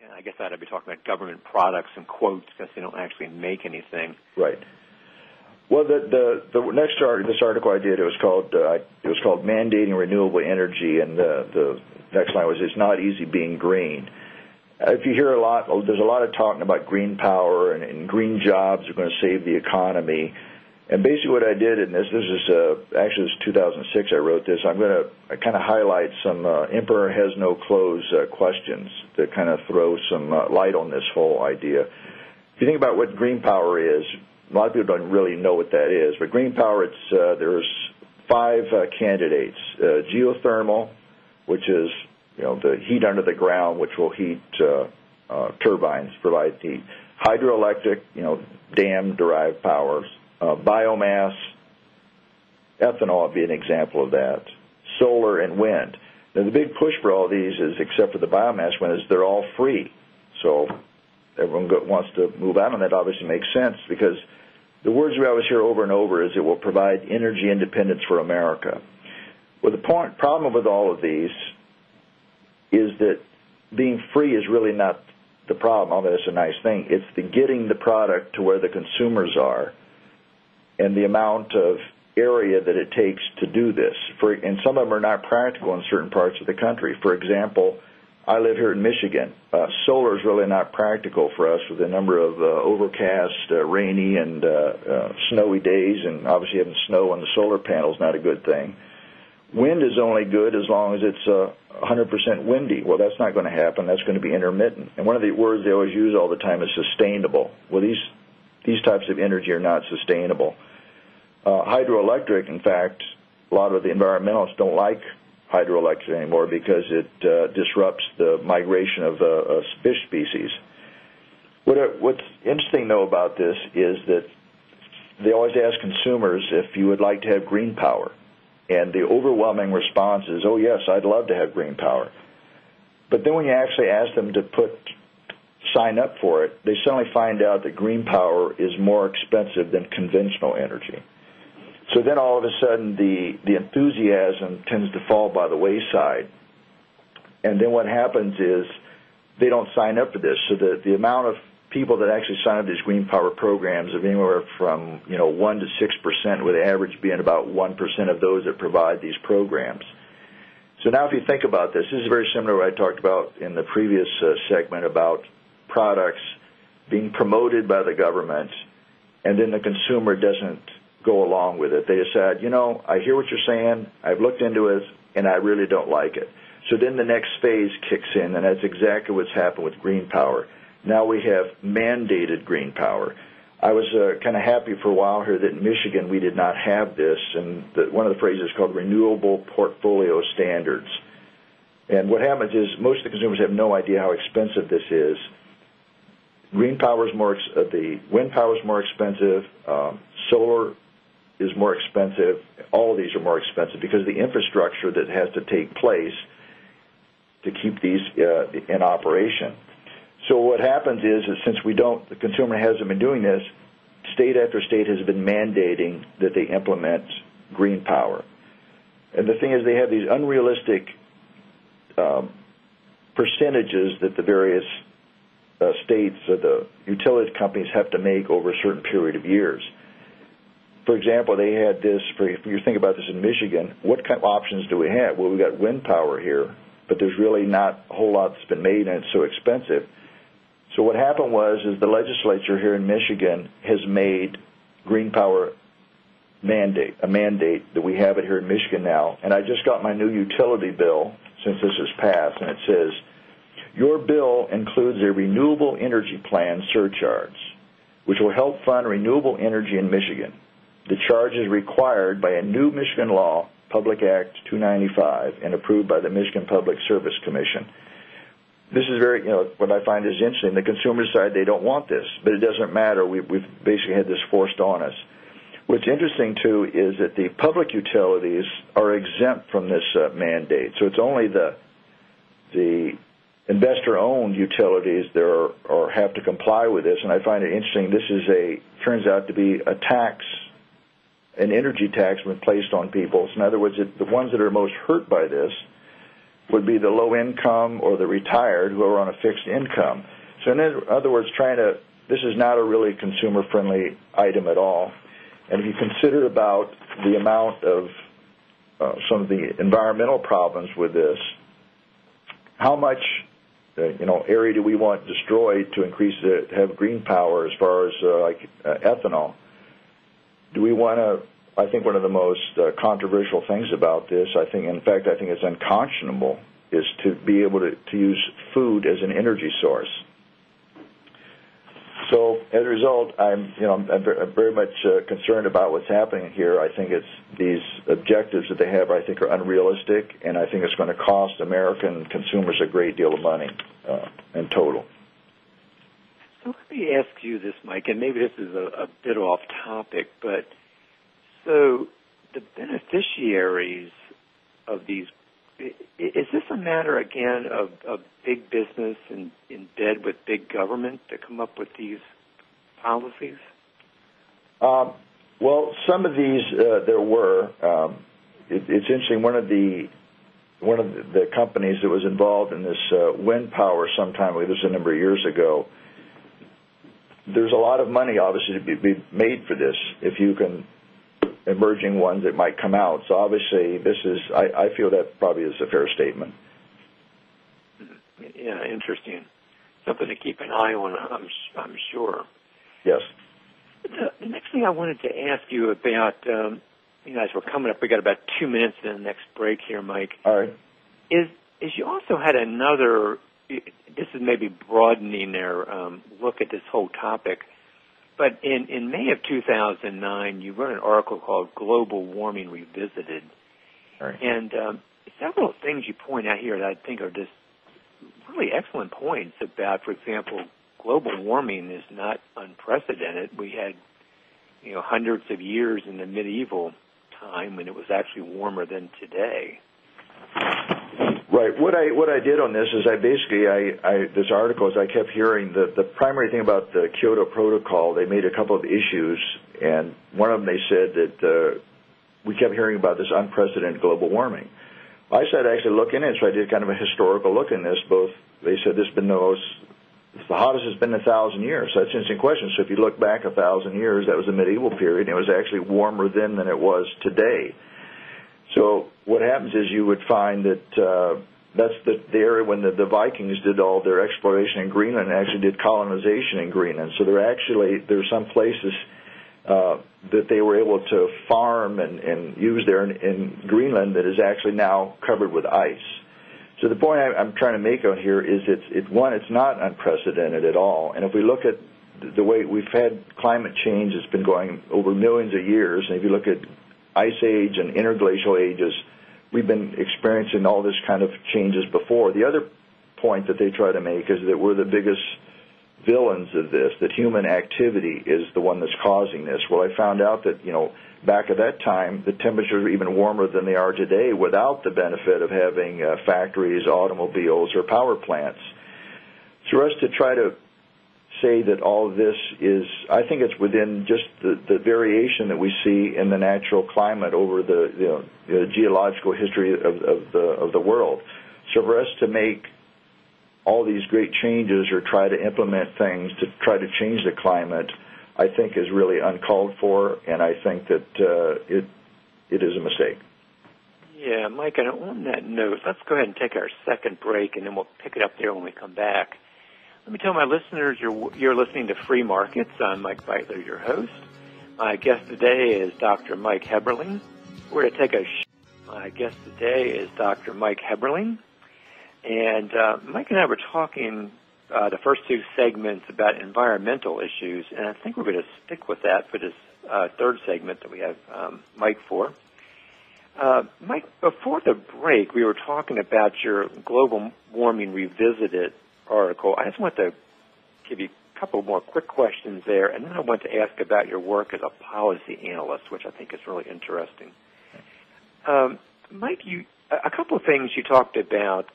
And I guess I'd be talking about government products and quotes because they don't actually make anything. Right. Well, the next this article I did, it was called Mandating Renewable Energy, and the next line was, "It's not easy being green." If you hear a lot, there's a lot of talking about green power and green jobs are going to save the economy. And basically what I did in this is actually this is 2006 I wrote this. I'm going to kind of highlight some Emperor Has No Clothes questions to kind of throw some light on this whole idea. If you think about what green power is, a lot of people don't really know what that is. But green power, there's 5 candidates. Geothermal, which is the heat under the ground, which will heat turbines, provide heat. Hydroelectric, dam-derived powers. Biomass, ethanol would be an example of that. Solar and wind. Now, the big push for all these is, except for the biomass one, is they're all free. So everyone wants to move out on that. Obviously makes sense because the words we always hear over and over is it will provide energy independence for America. Well, the problem with all of these is that being free is really not the problem, although that's a nice thing. It's the getting the product to where the consumers are and the amount of area that it takes to do this. And some of them are not practical in certain parts of the country. For example, I live here in Michigan. Solar is really not practical for us with a number of overcast, rainy, and snowy days, and obviously having snow on the solar panel is not a good thing. Wind is only good as long as it's 100% windy. Well, that's not going to happen. That's going to be intermittent. And one of the words they always use all the time is sustainable. Well, these types of energy are not sustainable. Hydroelectric, in fact, a lot of the environmentalists don't like hydroelectric anymore because it disrupts the migration of fish species. What's interesting, though, about this is that they always ask consumers if you would like to have green power. And the overwhelming response is, oh, yes, I'd love to have green power. But then when you actually ask them to sign up for it, they suddenly find out that green power is more expensive than conventional energy. So then all of a sudden the enthusiasm tends to fall by the wayside. And then what happens is they don't sign up for this. So the amount of people that actually sign up for these green power programs of anywhere from 1 to 6%, with the average being about 1% of those that provide these programs. So now if you think about this is very similar to what I talked about in the previous segment about products being promoted by the government, and then the consumer doesn't go along with it. They decide, I hear what you're saying, I've looked into it, and I really don't like it. So then the next phase kicks in, and that's exactly what's happened with green power. Now we have mandated green power. I was kind of happy for a while here that in Michigan we did not have this, and one of the phrases is called renewable portfolio standards. And what happens is most of the consumers have no idea how expensive this is. Green power is the wind power is more expensive. Solar is more expensive. All of these are more expensive because the infrastructure that has to take place to keep these in operation. So what happens is that since the consumer hasn't been doing this, state after state has been mandating that they implement green power. And the thing is they have these unrealistic percentages that the various states or the utility companies have to make over a certain period of years. For example, they had this, if you think about this in Michigan, what kind of options do we have? Well, we've got wind power here, but there's really not a whole lot that's been made, and it's so expensive. So what happened is the legislature here in Michigan has made green power a mandate that we have it here in Michigan now. And I just got my new utility bill since this has passed, and it says, your bill includes a renewable energy plan surcharge, which will help fund renewable energy in Michigan. The charge is required by a new Michigan law, Public Act 295, and approved by the Michigan Public Service Commission. This is very, what I find is interesting. The consumer side, they don't want this, but it doesn't matter. We've basically had this forced on us. What's interesting, too, is that the public utilities are exempt from this mandate. So it's only the investor-owned utilities that or have to comply with this, and I find it interesting. This turns out to be a tax, an energy tax when placed on people. So in other words, the ones that are most hurt by this would be the low income or the retired who are on a fixed income. So in other words, this is not a really consumer-friendly item at all. And if you consider about the amount of some of the environmental problems with this, how much area do we want destroyed to have green power as far as ethanol? Do we want to? I think one of the most controversial things about this, I think it's unconscionable, is to be able to use food as an energy source. So as a result, I'm very much concerned about what's happening here. I think these objectives that they have, I think, are unrealistic, and I think it's going to cost American consumers a great deal of money in total. So let me ask you this, Mike, and maybe this is a bit off topic, but so the beneficiaries of these, is this a matter, again, of big business and in bed with big government to come up with these policies? Well, some of these there were. It's interesting. One of the companies that was involved in this wind power sometime, this was a number of years ago, there's a lot of money, obviously, to be made for this if you can, emerging ones that might come out. So obviously this is, I feel that probably is a fair statement. Yeah, interesting. Something to keep an eye on, I'm sure. Yes. The next thing I wanted to ask you about, as we're coming up, we got about 2 minutes in the next break here, Mike. All right. Is you also had another, this is maybe broadening their look at this whole topic, but in May of 2009, you wrote an article called Global Warming Revisited. Right. And several things you point out here that I think are just really excellent points about, for example, global warming is not unprecedented. We had, hundreds of years in the medieval time when it was actually warmer than today. Right. What I did on this is this article is I kept hearing the primary thing about the Kyoto Protocol. They made a couple of issues, and one of them they said that we kept hearing about this unprecedented global warming. I said actually look in it, so I did kind of a historical look in this. They said this has been the hottest it's been in 1,000 years. So that's an interesting question. So if you look back 1,000 years, that was the medieval period, and it was actually warmer then than it was today. So what happens is you would find that that's the area when the Vikings did all their exploration in Greenland and actually did colonization in Greenland. So there's some places that they were able to farm and use there in Greenland that is actually now covered with ice. So the point I'm trying to make out here is it's not unprecedented at all. And if we look at the way we've had climate change, it's been going over millions of years. And if you look at Ice Age and interglacial ages, we've been experiencing all this kind of changes before. The other point that they try to make is that we're the biggest villains of this, that human activity is the one that's causing this. Well, I found out that, back at that time, the temperatures were even warmer than they are today without the benefit of having factories, automobiles, or power plants. So for us to try to say that all of this is, I think it's within just the variation that we see in the natural climate over the geological history of the world. So for us to make all these great changes or try to implement things to try to change the climate, I think is really uncalled for, and I think that it is a mistake. Yeah, Mike, and on that note, let's go ahead and take our second break, and then we'll pick it up there when we come back. Let me tell my listeners you're listening to Free Markets. I'm Mike Beitler, your host. My guest today is Dr. Mike Heberling. We're going to take my guest today is Dr. Mike Heberling. And Mike and I were talking the first two segments about environmental issues, and I think we're going to stick with that for this third segment that we have Mike for. Mike, before the break, we were talking about your Global Warming Revisited article. I just want to give you a couple more quick questions there, and then I want to ask about your work as a policy analyst, which I think is really interesting. Mike, a couple of things you talked about.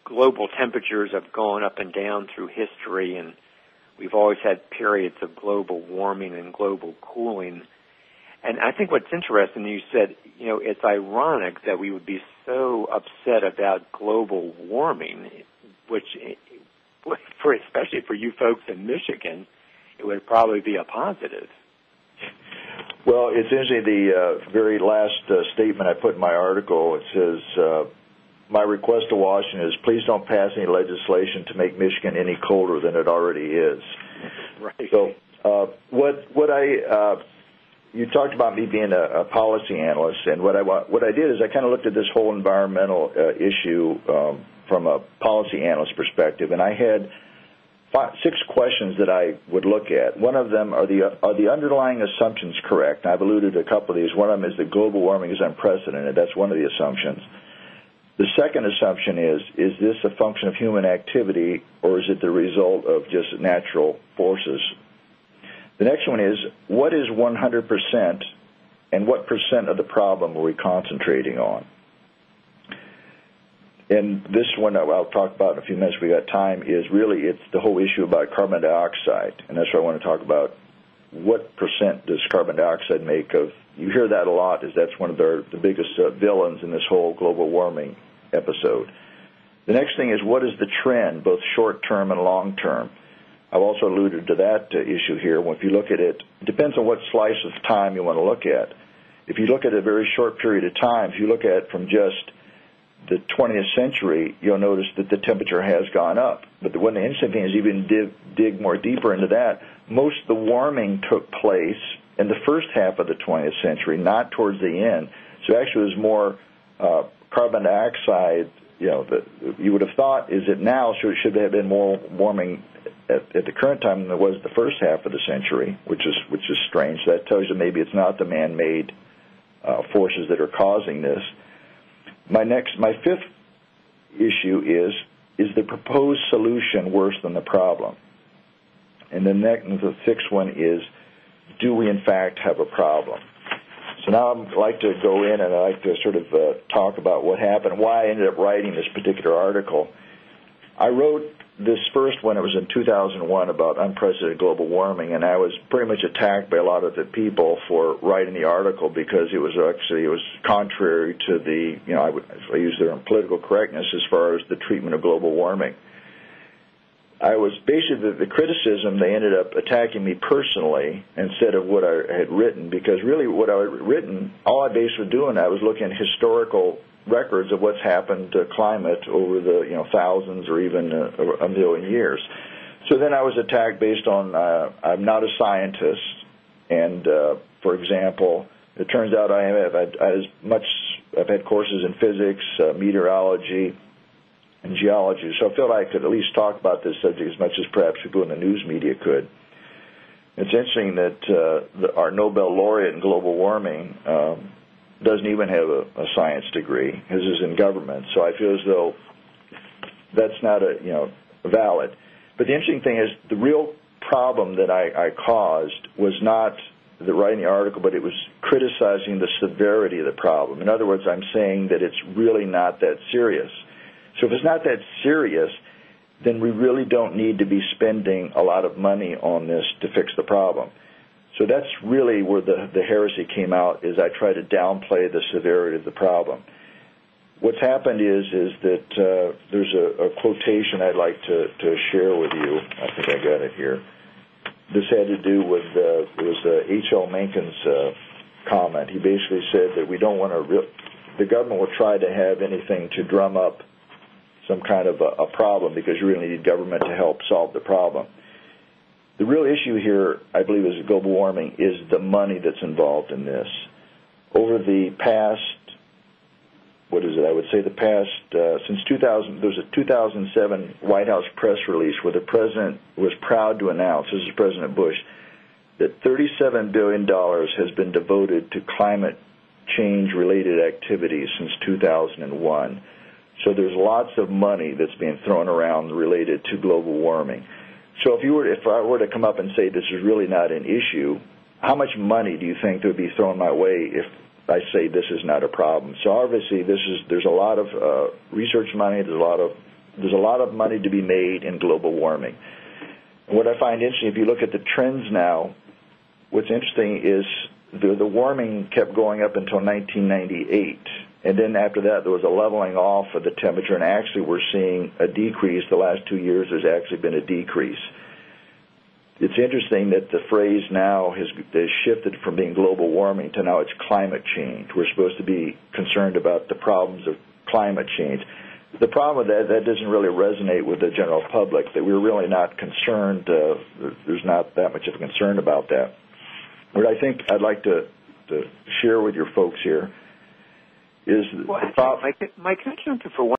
Global temperatures have gone up and down through history, and we've always had periods of global warming and global cooling. And I think what's interesting, you said, it's ironic that we would be so upset about global warming, which, especially for you folks in Michigan, it would probably be a positive. Well, it's interesting, the very last statement I put in my article, it says, my request to Washington is please don't pass any legislation to make Michigan any colder than it already is. Right. So you talked about me being a policy analyst, and what I did is I kind of looked at this whole environmental issue from a policy analyst perspective, and I had 6 questions that I would look at. One of them are the underlying assumptions correct? And I've alluded to a couple of these. One of them is that global warming is unprecedented. That's one of the assumptions. The second assumption is this a function of human activity, or is it the result of just natural forces? The next one is, what is 100% and what percent of the problem are we concentrating on? And this one I'll talk about in a few minutes if we got time, is really it's the whole issue about carbon dioxide. And that's what I want to talk about. What percent does carbon dioxide make of? You hear that a lot, as that's one of the biggest villains in this whole global warming episode. The next thing is, what is the trend, both short-term and long-term? I've also alluded to that issue here. If you look at it, it depends on what slice of time you want to look at. If you look at a very short period of time, if you look at from just the 20th century, you'll notice that the temperature has gone up. But one of the interesting things is, even dig more deeper into that, most of the warming took place in the first half of the 20th century, not towards the end. So actually it was more carbon dioxide, you would have thought, is it now, should there have been more warming at the current time than there was the first half of the century, which is strange. So that tells you maybe it's not the man-made forces that are causing this. My fifth issue is the proposed solution worse than the problem? And the sixth one is, do we in fact have a problem? So now I'd like to go in and I'd like to sort of talk about what happened, why I ended up writing this particular article. I wrote this first one, it was in 2001, about unprecedented global warming, and I was pretty much attacked by a lot of the people for writing the article because it was contrary to the, I use their political correctness as far as the treatment of global warming. I was basically, the criticism, they ended up attacking me personally instead of what I had written, because really what I had written, all I basically was doing, I was looking at historical records of what's happened to climate over the thousands or even a million years. So then I was attacked based on I'm not a scientist, and for example, it turns out I've had courses in physics, meteorology, and geology, so I felt I could at least talk about this subject as much as perhaps people in the news media could. It's interesting that our Nobel laureate in global warming doesn't even have a science degree. His is in government, so I feel as though that's not valid. But the interesting thing is, the real problem that I caused was not the writing the article, but it was criticizing the severity of the problem. In other words, I'm saying that it's really not that serious. So if it's not that serious, then we really don't need to be spending a lot of money on this to fix the problem. So that's really where the heresy came out, is I try to downplay the severity of the problem. What's happened is that there's a quotation I'd like to share with you. I think I got it here. This had to do with, it was H.L. Mencken's comment. He basically said that we don't want the government will try to have anything to drum up some kind of a problem, because you really need government to help solve the problem. The real issue here, I believe, is global warming, is the money that's involved in this. Over the past, since 2000, there was a 2007 White House press release where the president was proud to announce, this is President Bush, that $37 billion has been devoted to climate change-related activities since 2001. So there's lots of money that's being thrown around related to global warming. So if I were to come up and say this is really not an issue, how much money do you think there would be thrown my way if I say this is not a problem? So obviously there's a lot of research money, there's a lot of money to be made in global warming. And what I find interesting, if you look at the trends now, what's interesting is the warming kept going up until 1998. And then after that, there was a leveling off of the temperature, and actually we're seeing a decrease. The last 2 years, there's actually been a decrease. It's interesting that the phrase now has shifted from being global warming to now it's climate change. We're supposed to be concerned about the problems of climate change. The problem with that doesn't really resonate with the general public, that we're really not concerned. There's not that much of a concern about that. What I think I'd like to share with your folks here is the problem. Mike, can I jump in for one?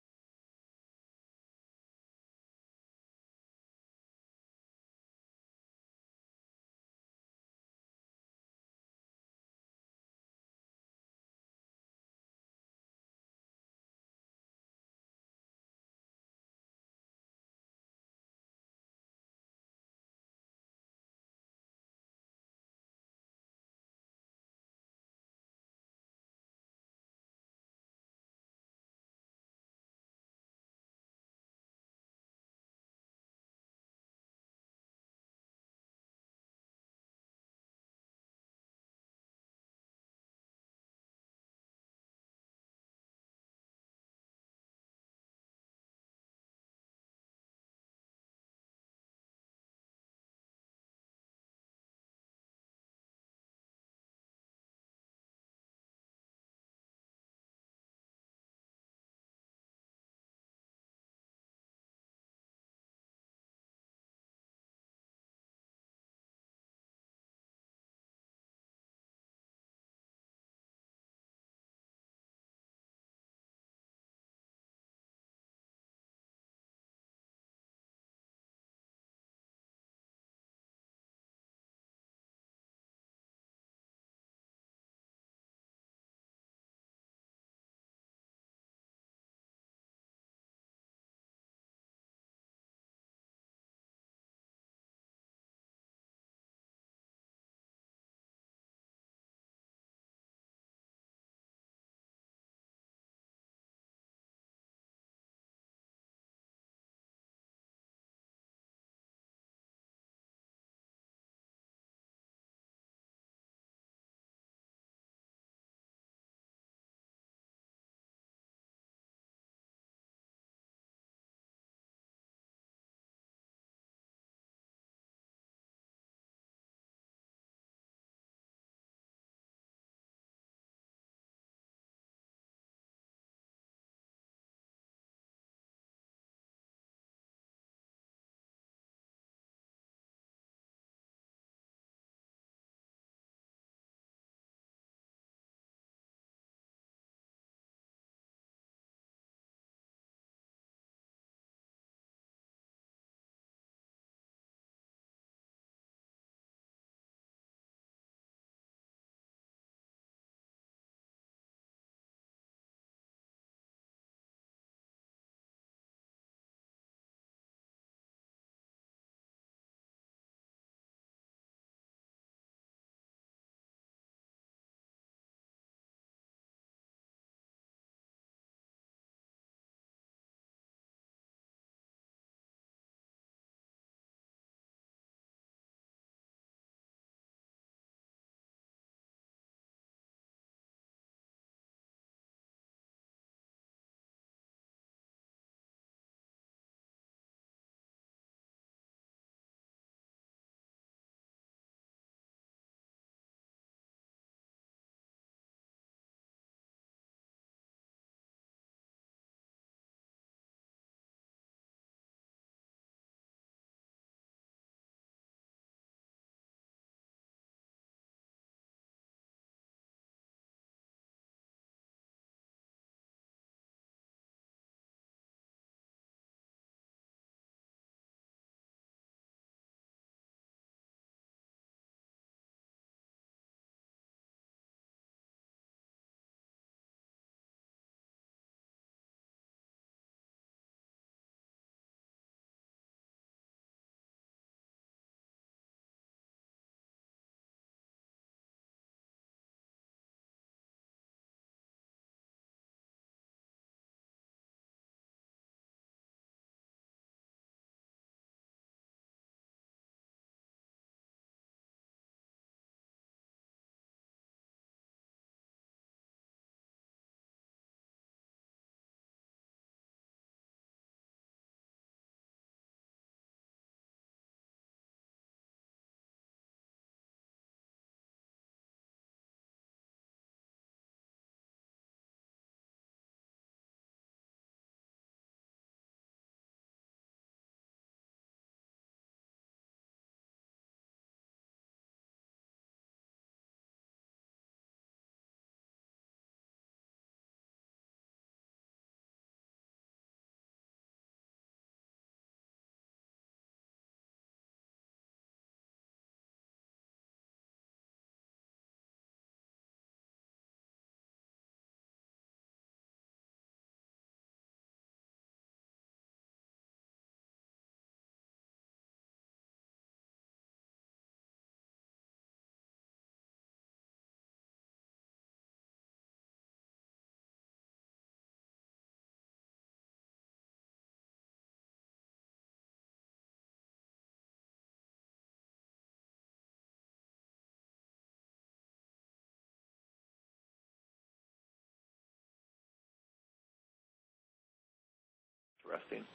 investing.